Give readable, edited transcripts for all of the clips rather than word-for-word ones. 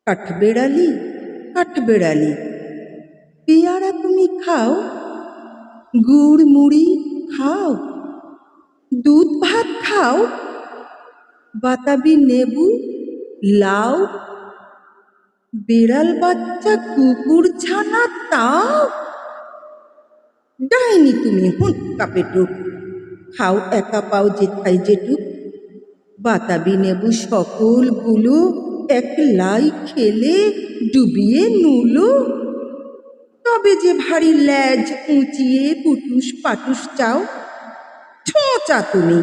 কাঠবেড়ালি, কাঠবেড়ালি, পেয়ারা তুমি খাও, গুড় মুড়ি খাও, দুধ ভাত খাও, বাতাবি লেবু, লাউ, বেড়াল বাচ্চা কুকুর ছানা তাও। ডাইনি তুমি হুঁটকা পেটুক, খাও একা পাও যেথায় যেটুক। বাতাবি নেবু সকলগুলো একলাই খেলে ডুবিয়ে নুলো। তবে যে ভারী ল্যাজ উঁচিয়ে পুটুস পাটুস চাও, ছোঁচা তুমি,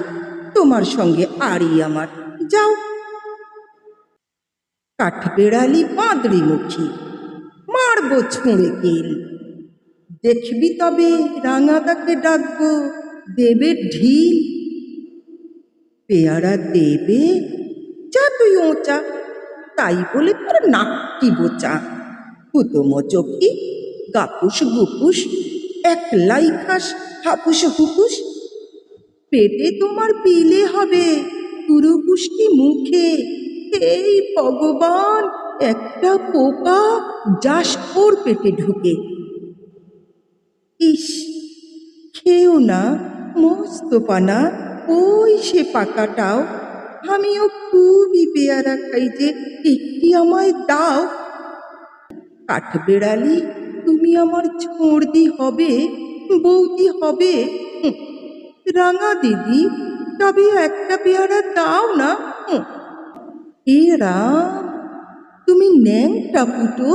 তোমার সঙ্গে আড়ি আমার, যাও। কাঠবেড়ালি বাঁদরি মুখী, মারব ছুঁড়ে কিল। দেখবি তবে রাঙাদাকে ডাকবো, দেবে ঢিল। পেয়ারা দেবে, যা তুই ওচা, তাই বলে তোর নাকি বোচা। হুতোমো চোখি, গাপুস গুপুস, একলাই খাস হাপুস হুপুস। পেটে তোমার পিলে হবে পুরুপুষ্টি মুখে। এই ভগবান, একটা পোকা যাস ওর পেটে ঢুকে। ইস, খেও না মস্ত পানা, ওই সে পাকাটাও। আমিও খুবই পেয়ারা খাই যে, একটি আমায় দাও। কাঠবেড়ালি, তুমি আমার ছোড়দি হবে, বৌদি হবে। রাঙা দিদি, তবে একটা পেয়ারা দাও না। এ রাম, তুমি ন্যাংটা পুটো,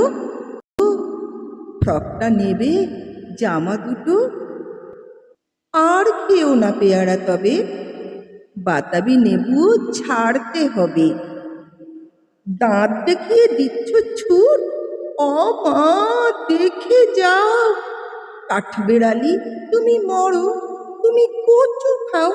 ফ্রকটা নেবে, জামা দুটো। আর খেও না পেয়ারা তবে, বাতাবি নেবুও ছাড়তে হবে। দাঁত দেখিয়ে দিচ্ছ ছুট, মা, দেখে যাও। কাঠবেড়ালি, তুমি মরো, তুমি কচু খাও।